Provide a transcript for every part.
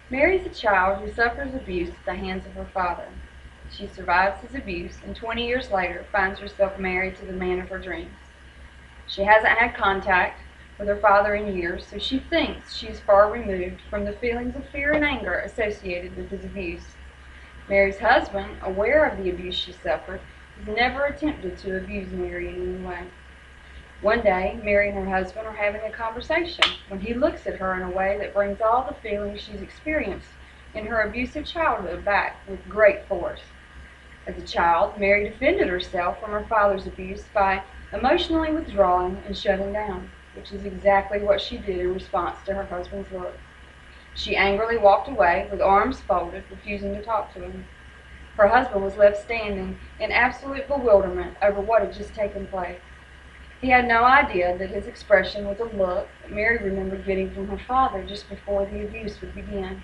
Mary is a child who suffers abuse at the hands of her father. She survives his abuse and 20 years later finds herself married to the man of her dreams. She hasn't had contact with her father in years, so she thinks she is far removed from the feelings of fear and anger associated with his abuse. Mary's husband, aware of the abuse she suffered, has never attempted to abuse Mary in any way. One day, Mary and her husband are having a conversation when he looks at her in a way that brings all the feelings she's experienced in her abusive childhood back with great force. As a child, Mary defended herself from her father's abuse by emotionally withdrawing and shutting down, which is exactly what she did in response to her husband's look. She angrily walked away with arms folded, refusing to talk to him. Her husband was left standing in absolute bewilderment over what had just taken place. He had no idea that his expression was a look that Mary remembered getting from her father just before the abuse would begin.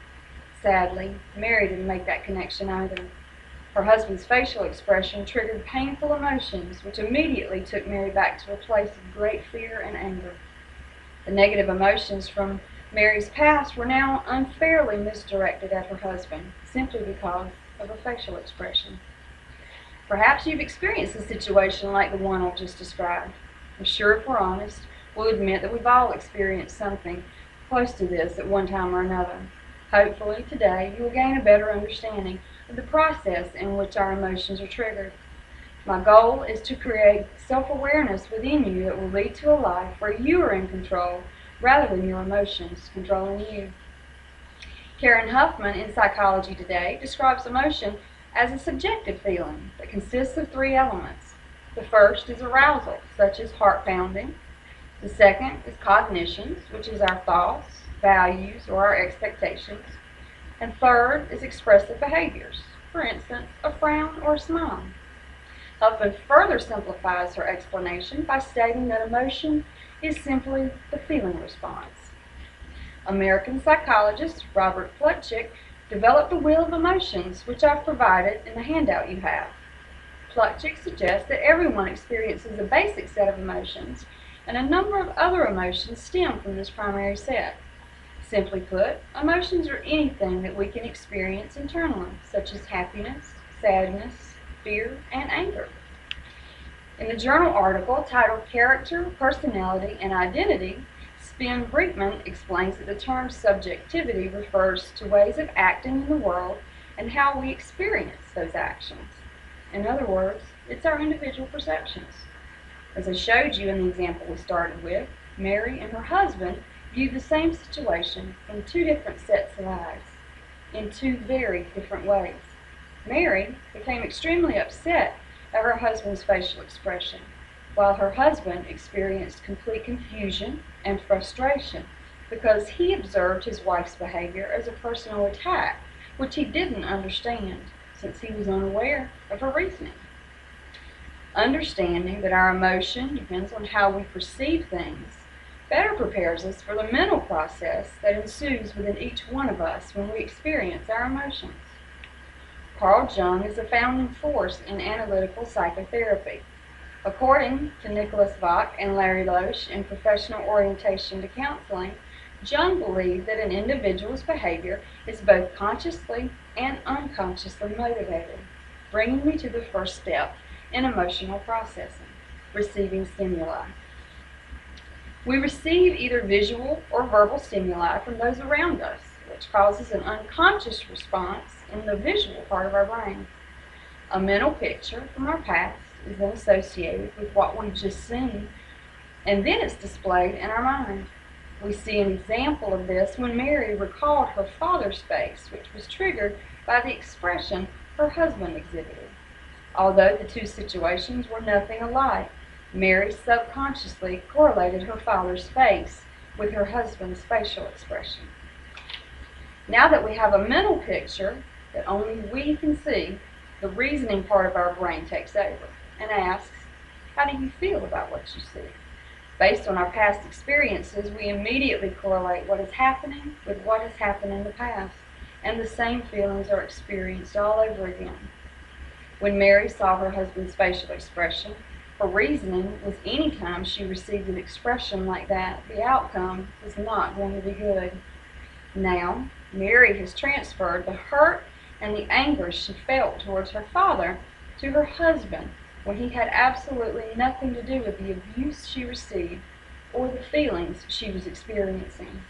Sadly, Mary didn't make that connection either. Her husband's facial expression triggered painful emotions, which immediately took Mary back to a place of great fear and anger. The negative emotions from Mary's past were now unfairly misdirected at her husband, simply because of a facial expression. Perhaps you've experienced a situation like the one I've just described. I'm sure if we're honest, we'll admit that we've all experienced something close to this at one time or another. Hopefully, today you will gain a better understanding of the process in which our emotions are triggered. My goal is to create self-awareness within you that will lead to a life where you are in control rather than your emotions controlling you. Karen Huffman in Psychology Today describes emotion as a subjective feeling that consists of three elements. The first is arousal, such as heart pounding. The second is cognitions, which is our thoughts, values, or our expectations. And third is expressive behaviors, for instance, a frown or a smile. Huffman further simplifies her explanation by stating that emotion is simply the feeling response. American psychologist Robert Plutchik developed the Wheel of Emotions, which I've provided in the handout you have. Plutchik suggests that everyone experiences a basic set of emotions, and a number of other emotions stem from this primary set. Simply put, emotions are anything that we can experience internally, such as happiness, sadness, fear, and anger. In the journal article titled Character, Personality, and Identity, Sven Brinkman explains that the term subjectivity refers to ways of acting in the world and how we experience those actions. In other words, it's our individual perceptions. As I showed you in the example we started with, Mary and her husband viewed the same situation from two different sets of eyes, in two very different ways. Mary became extremely upset at her husband's facial expression, while her husband experienced complete confusion and frustration because he observed his wife's behavior as a personal attack, which he didn't understand since he was unaware of her reasoning. Understanding that our emotion depends on how we perceive things better prepares us for the mental process that ensues within each one of us when we experience our emotions. Carl Jung is a founding force in analytical psychotherapy. According to Nicholas Vock and Larry Loesch in Professional Orientation to Counseling, Jung believed that an individual's behavior is both consciously and unconsciously motivated, bringing me to the first step in emotional processing, receiving stimuli. We receive either visual or verbal stimuli from those around us, which causes an unconscious response in the visual part of our brain. A mental picture from our past is then associated with what we've just seen, and then it's displayed in our mind. We see an example of this when Mary recalled her father's face, which was triggered by the expression her husband exhibited. Although the two situations were nothing alike, Mary subconsciously correlated her father's face with her husband's facial expression. Now that we have a mental picture that only we can see, the reasoning part of our brain takes over and asks, how do you feel about what you see? Based on our past experiences, we immediately correlate what is happening with what has happened in the past, and the same feelings are experienced all over again. When Mary saw her husband's facial expression, her reasoning was any time she received an expression like that, the outcome was not going to be good. Now, Mary has transferred the hurt and the anger she felt towards her father to her husband when he had absolutely nothing to do with the abuse she received or the feelings she was experiencing.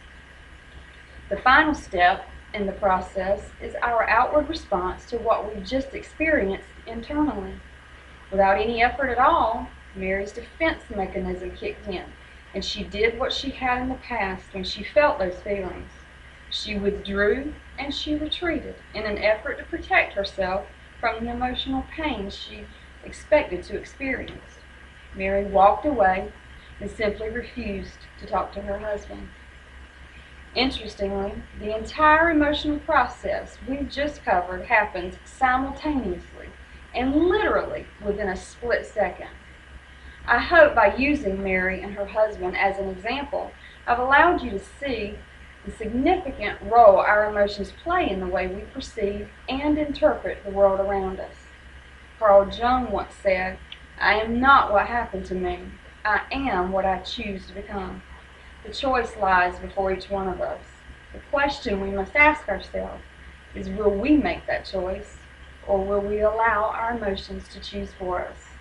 The final step in the process is our outward response to what we've just experienced internally. Without any effort at all, Mary's defense mechanism kicked in, and she did what she had in the past when she felt those feelings. She withdrew and she retreated in an effort to protect herself from the emotional pain she expected to experience. Mary walked away and simply refused to talk to her husband. Interestingly, the entire emotional process we've just covered happens simultaneously and literally within a split second. I hope by using Mary and her husband as an example, I've allowed you to see the significant role our emotions play in the way we perceive and interpret the world around us. Carl Jung once said, "I am not what happened to me. I am what I choose to become." The choice lies before each one of us. The question we must ask ourselves is, will we make that choice, or will we allow our emotions to choose for us?